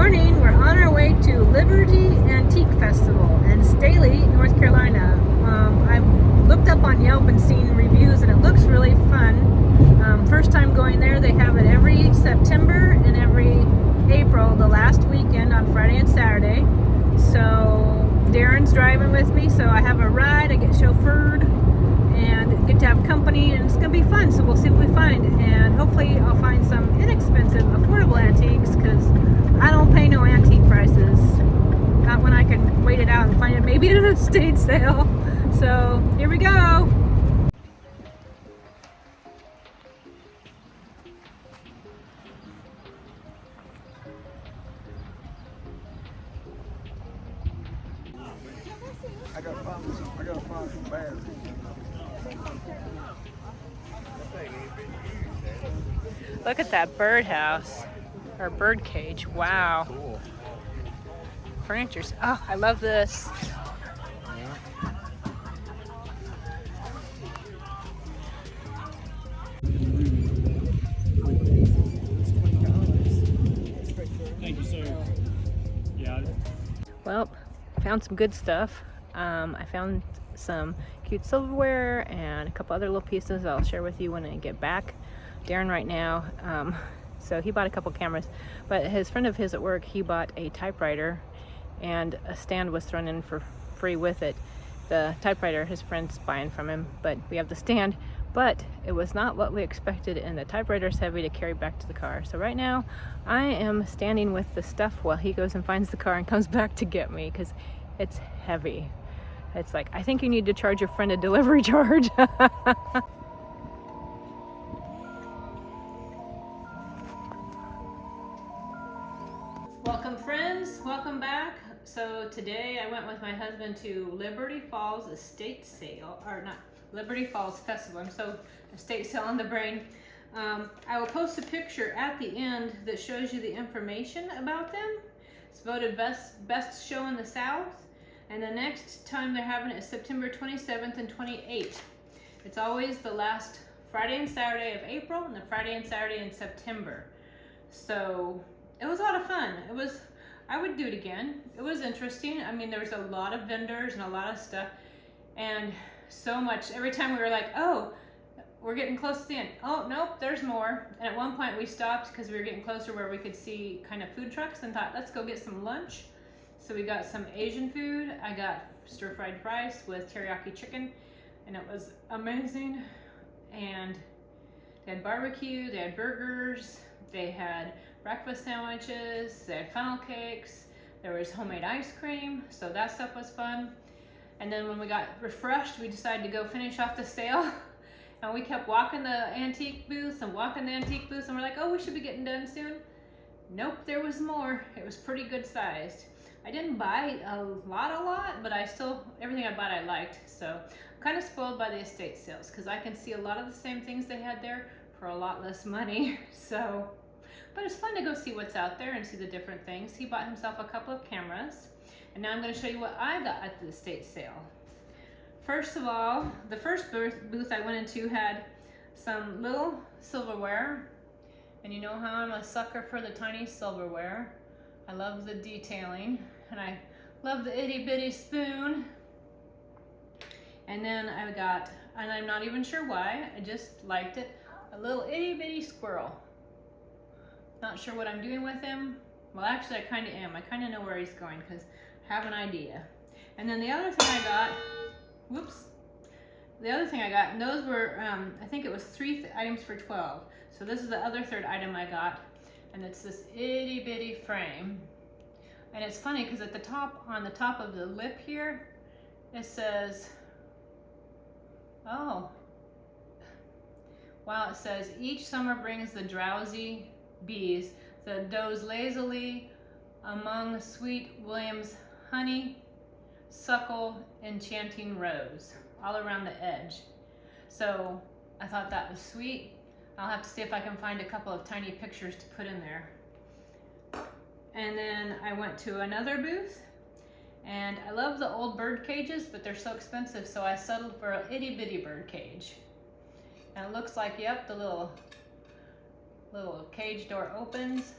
morning. We're on our way to Liberty Antique Festival in Staley, North Carolina. I looked up on Yelp and seen reviews, and it looks really fun. First time going there. They have it every September and every April, the last weekend on Friday and Saturday. So Darin's driving with me, so I have a ride. I get chauffeured and get to have company, and it's gonna be fun. So we'll see what we find, and hopefully I'll find some inexpensive, affordable antiques, because I don't pay no antique prices. Not when I can wait it out and find it maybe at an estate sale. So here we go. I gotta find some batteries. Look at that birdhouse, or bird cage. Wow. Cool. Furniture's. Oh, I love this. Thank you, sir. Yeah. Well, found some good stuff. I found some cute silverware and a couple other little pieces I'll share with you when I get back. Darin right now, so he bought a couple cameras, but his friend of his at work, he bought a typewriter, and a stand was thrown in for free with it. The typewriter his friend's buying from him, but we have the stand, but it was not what we expected, and the typewriter's heavy to carry back to the car. So right now I am standing with the stuff while he goes and finds the car and comes back to get me, because it's heavy. It's like, I think you need to charge your friend a delivery charge. Welcome friends, welcome back. So today I went with my husband to Liberty Falls Estate Sale, or not, Liberty Falls Festival. I'm so estate sale on the brain. I will post a picture at the end that shows you the information about them. It's voted best show in the South. And the next time they're having it is September 27th and 28th. It's always the last Friday and Saturday of April and the Friday and Saturday in September. So it was a lot of fun. I would do it again. It was interesting. I mean, there was a lot of vendors and a lot of stuff, and so much. Every time we were like, oh, we're getting close to the end. Oh, nope, there's more. And at one point we stopped because we were getting closer where we could see kind of food trucks, and thought, let's go get some lunch. So we got some Asian food. I got stir-fried rice with teriyaki chicken, and it was amazing. And they had barbecue, they had burgers, they had breakfast sandwiches, they had funnel cakes, there was homemade ice cream, so that stuff was fun. And then when we got refreshed, we decided to go finish off the sale. And we kept walking the antique booths, and we're like, oh, we should be getting done soon. Nope, there was more. It was pretty good sized. I didn't buy a lot, but everything I bought I liked. So I'm kind of spoiled by the estate sales, because I can see a lot of the same things they had there for a lot less money. So, but it's fun to go see what's out there and see the different things. He bought himself a couple of cameras, and now I'm going to show you what I got at the estate sale. First of all, the first booth I went into had some little silverware, and you know how I'm a sucker for the tiny silverware. I love the detailing, and I love the itty bitty spoon. And then I got, and I'm not even sure why, I just liked it, a little itty bitty squirrel. Not sure what I'm doing with him. Well, actually I kind of am. I kind of know where he's going, because I have an idea. And then the other thing I got, and those were, I think it was 3 items for 12. So this is the other third item I got. And it's this itty bitty frame. And it's funny because at the top, on the top of the lip here, it says, oh, wow, it says, each summer brings the drowsy bees that doze lazily among sweet William's honey, suckle, enchanting rose, all around the edge. So I thought that was sweet. I'll have to see if I can find a couple of tiny pictures to put in there. And then I went to another booth, and I love the old bird cages, but they're so expensive, so I settled for an itty bitty bird cage. And it looks like, yep, the little cage door opens,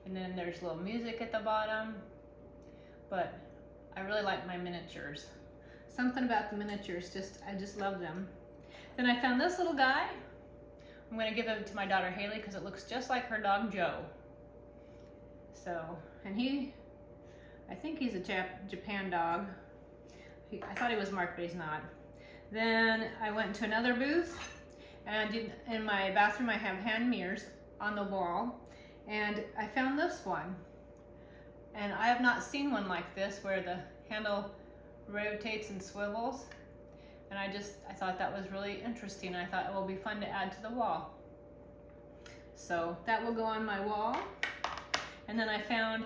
And then there's little music at the bottom. But I really like my miniatures. Something about the miniatures, I just love them. Then I found this little guy. I'm gonna give him to my daughter Haley because it looks just like her dog Joe. So, and I think he's a Japan dog. I thought he was marked, but he's not. Then I went to another booth, and in my bathroom I have hand mirrors on the wall, and I found this one. And I have not seen one like this where the handle rotates and swivels. And I thought that was really interesting. I thought it will be fun to add to the wall. So that will go on my wall. And then I found,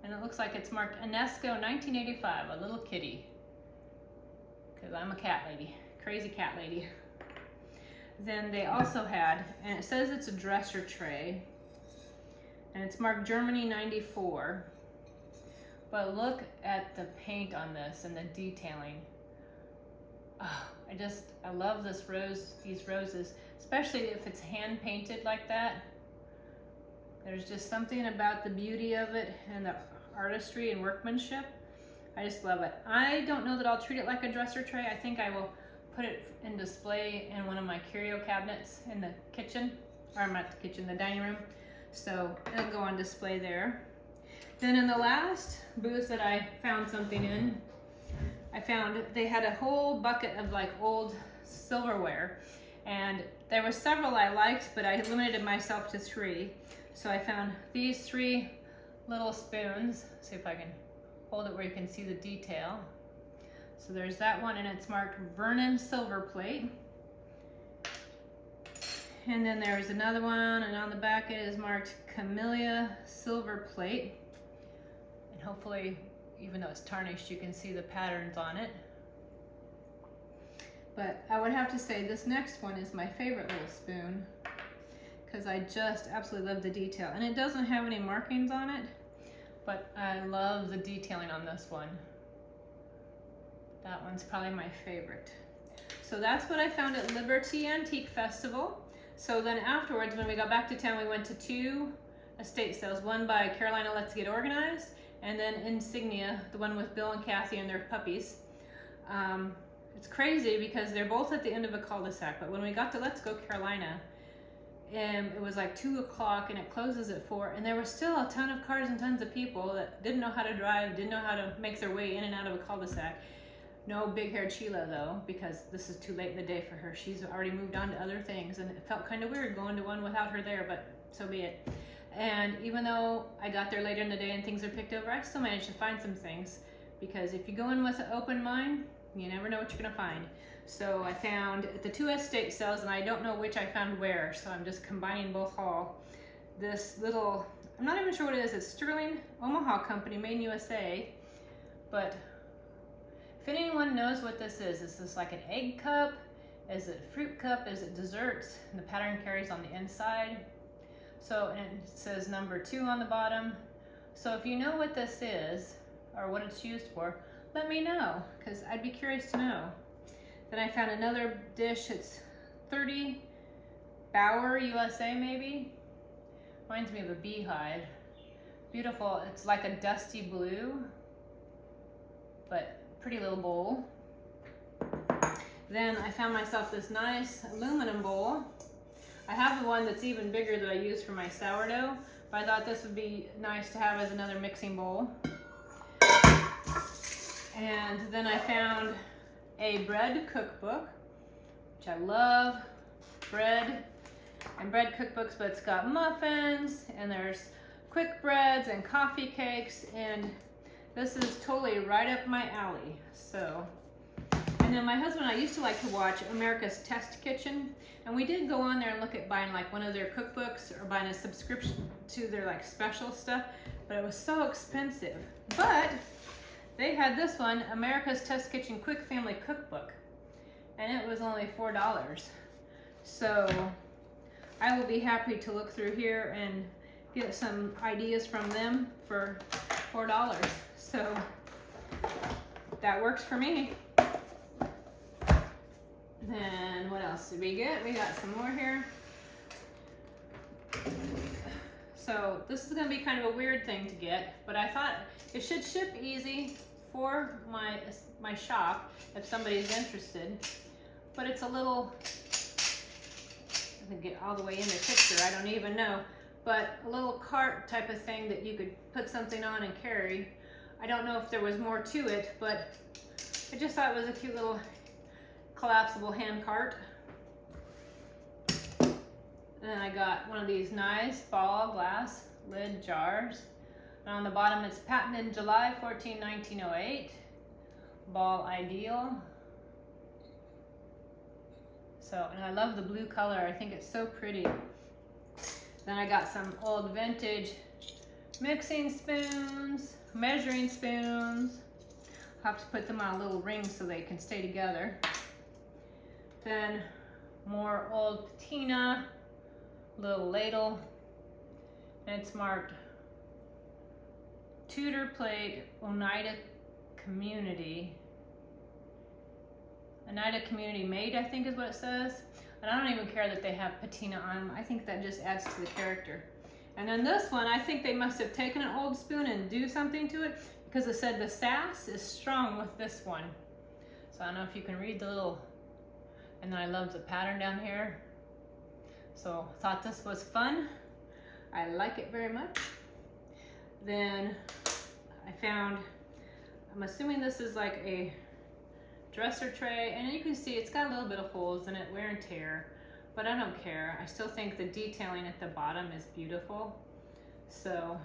and it looks like it's marked UNESCO 1985, a little kitty. Because I'm a cat lady, crazy cat lady. Then they also had, and it says it's a dresser tray, and it's marked Germany 94. But look at the paint on this and the detailing. Oh, I love these roses, especially if it's hand painted like that. There's just something about the beauty of it and the artistry and workmanship. I just love it. I don't know that I'll treat it like a dresser tray. I think I will put it in display in one of my curio cabinets in the kitchen, or not the kitchen, the dining room. So it'll go on display there. Then in the last booth that I found something in, they had a whole bucket of like old silverware, and there were several I liked, but I limited myself to 3. So I found these 3 little spoons. See if I can hold it where you can see the detail. So there's that one, and it's marked Vernon Silver Plate. And then there's another one, and on the back it is marked Camellia Silver Plate. And hopefully, even though it's tarnished, you can see the patterns on it. But I would have to say this next one is my favorite little spoon, because I just absolutely love the detail. And it doesn't have any markings on it, but I love the detailing on this one. That one's probably my favorite. So that's what I found at Liberty Antique Festival. So then afterwards, when we got back to town, we went to 2 estate sales. One by Carolina Let's Get Organized, and then Insignia, the one with Bill and Kathy and their puppies. It's crazy because they're both at the end of a cul-de-sac, but when we got to Let's Go Carolina, it was like 2 o'clock and it closes at 4, and there was still a ton of cars and tons of people that didn't know how to drive, didn't know how to make their way in and out of a cul-de-sac. No big-haired Sheila though, because this is too late in the day for her. She's already moved on to other things, and it felt kind of weird going to one without her there, but so be it. And even though I got there later in the day and things are picked over, I still managed to find some things, because if you go in with an open mind, you never know what you're gonna find. So I found at the 2 estate sales, and I don't know which I found where, so I'm just combining both haul. This little, I'm not even sure what it is. It's Sterling Omaha Company, made in USA. But if anyone knows what this is this like an egg cup? Is it a fruit cup? Is it desserts? And the pattern carries on the inside. So, and it says number 2 on the bottom. So if you know what this is, or what it's used for, let me know, because I'd be curious to know. Then I found another dish. It's 30 Bauer USA maybe. Reminds me of a beehive. Beautiful. It's like a dusty blue, but pretty little bowl. Then I found myself this nice aluminum bowl. I have the one that's even bigger that I use for my sourdough, but I thought this would be nice to have as another mixing bowl. And then I found a bread cookbook, which I love bread and bread cookbooks, but it's got muffins, and there's quick breads and coffee cakes, and this is totally right up my alley. So, and then my husband and I used to like to watch America's Test Kitchen, and we did go on there and look at buying like one of their cookbooks or buying a subscription to their like special stuff, but it was so expensive. But they had this one, America's Test Kitchen Quick Family Cookbook, and it was only $4. So I will be happy to look through here and get some ideas from them for $4. So that works for me. Then what else did we get? We got some more here. So So this is gonna be kind of a weird thing to get, but I thought it should ship easy for my shop if somebody's interested. But it's a little, I can get all the way in the picture, I don't even know, but a little cart type of thing that you could put something on and carry. I don't know if there was more to it, but I just thought it was a cute little collapsible hand cart. And then I got one of these nice ball glass lid jars. And on the bottom it's patented July 14, 1908. Ball ideal. So, and I love the blue color. I think it's so pretty. Then I got some old vintage mixing spoons, measuring spoons. I'll have to put them on a little ring so they can stay together. Then more old patina, little ladle, and it's marked Tudor plate, Oneida Community. Oneida Community made, I think is what it says. And I don't even care that they have patina on them. I think that just adds to the character. And then this one, I think they must have taken an old spoon and do something to it, because it said the sass is strong with this one. So I don't know if you can read the little, and then I love the pattern down here. So thought this was fun. I like it very much. Then I found, I'm assuming this is like a dresser tray, and you can see it's got a little bit of holes in it, wear and tear, but I don't care. I still think the detailing at the bottom is beautiful. So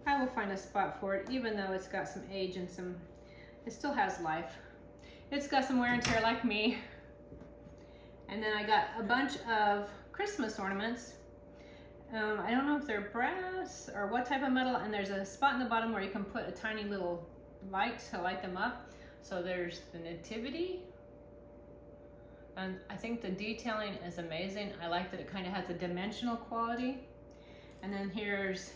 I will find a spot for it, even though it's got some age and some, it still has life. It's got some wear and tear like me. And then I got a bunch of Christmas ornaments. I don't know if they're brass or what type of metal, and there's a spot in the bottom where you can put a tiny little light to light them up. So there's the nativity, and I think the detailing is amazing. I like that it kind of has a dimensional quality. And then here's,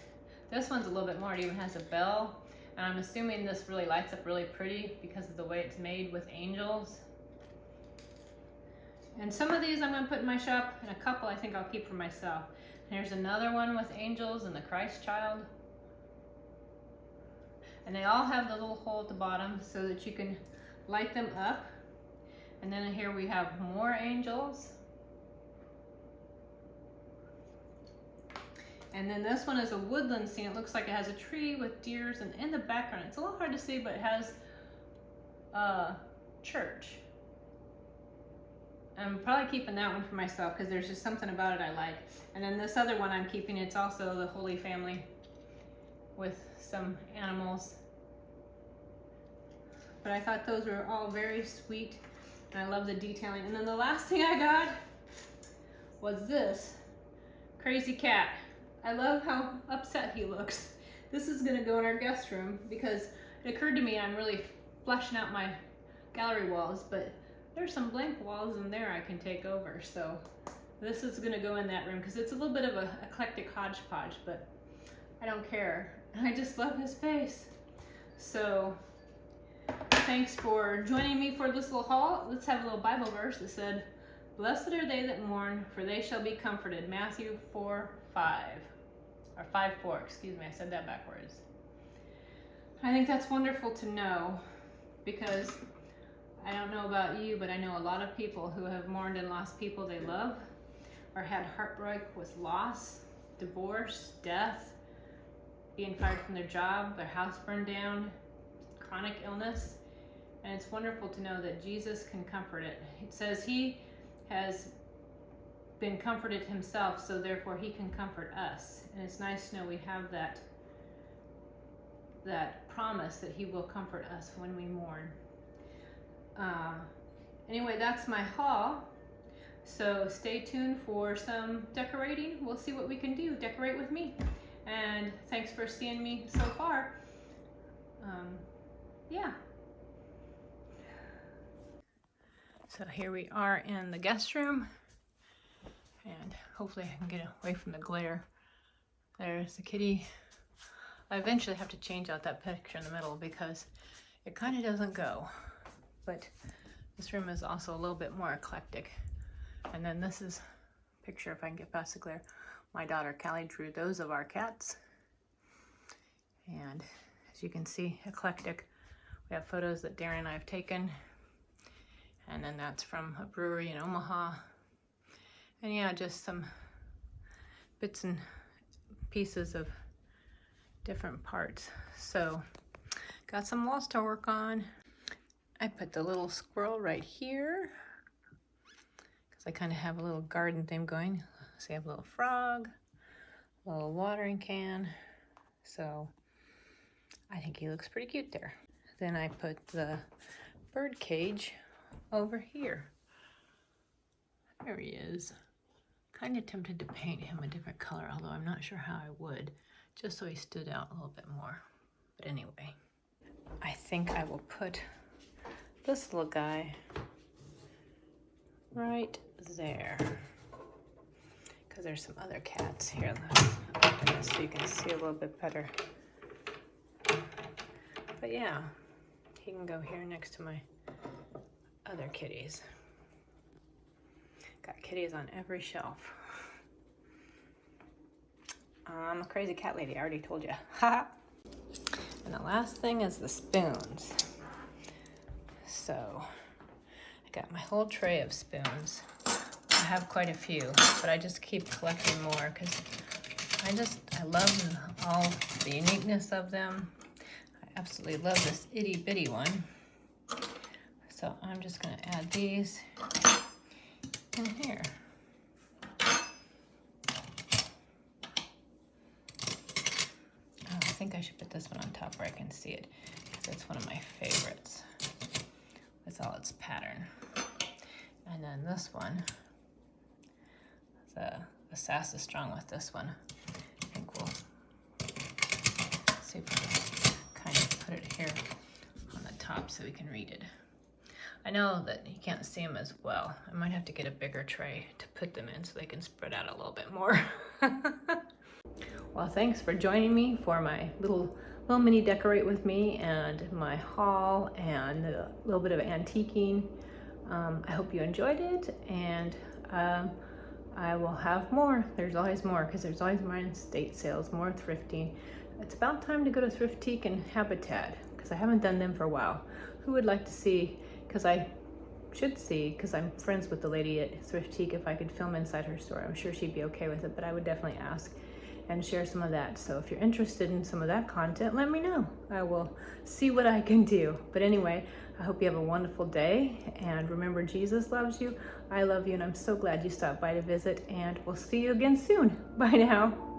this one's a little bit more, it even has a bell, and I'm assuming this really lights up really pretty because of the way it's made with angels. And some of these I'm going to put in my shop, and a couple I think I'll keep for myself. And here's another one with angels and the Christ child. And they all have the little hole at the bottom so that you can light them up. And then here we have more angels. And then this one is a woodland scene. It looks like it has a tree with deers, and in the background, it's a little hard to see, but it has a church. I'm probably keeping that one for myself because there's just something about it I like. And then this other one I'm keeping, it's also the Holy Family with some animals. But I thought those were all very sweet, and I love the detailing. And then the last thing I got was this crazy cat. I love how upset he looks. This is gonna go in our guest room because it occurred to me I'm really fleshing out my gallery walls, but there's some blank walls in there I can take over. So this is gonna go in that room because it's a little bit of an eclectic hodgepodge, but I don't care. I just love his face. So thanks for joining me for this little haul. Let's have a little Bible verse that said, "Blessed are they that mourn, for they shall be comforted." Matthew 4:5, or 5:4, excuse me, I said that backwards. I think that's wonderful to know, because I don't know about you, but I know a lot of people who have mourned and lost people they love, or had heartbreak with loss, divorce, death, being fired from their job, their house burned down, chronic illness. And it's wonderful to know that Jesus can comfort it. It says he has been comforted himself, so therefore he can comfort us. And it's nice to know we have that promise that he will comfort us when we mourn. Anyway, that's my haul. So stay tuned for some decorating. We'll see what we can do. Decorate with me. And thanks for seeing me so far. Yeah. So here we are in the guest room, and hopefully I can get away from the glare. There's the kitty. I eventually have to change out that picture in the middle because it kind of doesn't go. But this room is also a little bit more eclectic. And then this is a picture, if I can get past the glare, My daughter Callie drew those of our cats. And as you can see, eclectic. We have photos that Darin and I have taken. And then that's from a brewery in Omaha. And yeah, just some bits and pieces of different parts. So, got some walls to work on. I put the little squirrel right here because I kind of have a little garden theme going. So I have a little frog, a little watering can. So I think he looks pretty cute there. Then I put the bird cage over here. There he is. Kind of tempted to paint him a different color, although I'm not sure how I would, just so he stood out a little bit more. But anyway, I think I will put this little guy right there, because there's some other cats here. Let's open this so you can see a little bit better. But yeah, he can go here next to my other kitties. Got kitties on every shelf. I'm a crazy cat lady, I already told you. And the last thing is the spoons. So I got my whole tray of spoons. I have quite a few, but I just keep collecting more because I love all the uniqueness of them. I absolutely love this itty bitty one. So I'm just gonna add these in here. Oh, I think I should put this one on top where I can see it because it's one of my favorites. With all its pattern. And then this one, the sass is strong with this one. I think we'll see if we can kind of put it here on the top so we can read it. I know that you can't see them as well. I might have to get a bigger tray to put them in so they can spread out a little bit more. Well, thanks for joining me for my little mini decorate with me and my haul and a little bit of antiquing. I hope you enjoyed it, and I will have more. There's always more because there's always more estate sales, more thrifting. It's about time to go to Thriftique and Habitat because I haven't done them for a while. Who would like to see, because I should see, because I'm friends with the lady at Thriftique, if I could film inside her store. I'm sure she'd be okay with it, but I would definitely ask and share some of that. So if you're interested in some of that content, let me know. I will see what I can do. But anyway, I hope you have a wonderful day, and remember, Jesus loves you, I love you, and I'm so glad you stopped by to visit, and we'll see you again soon. Bye now.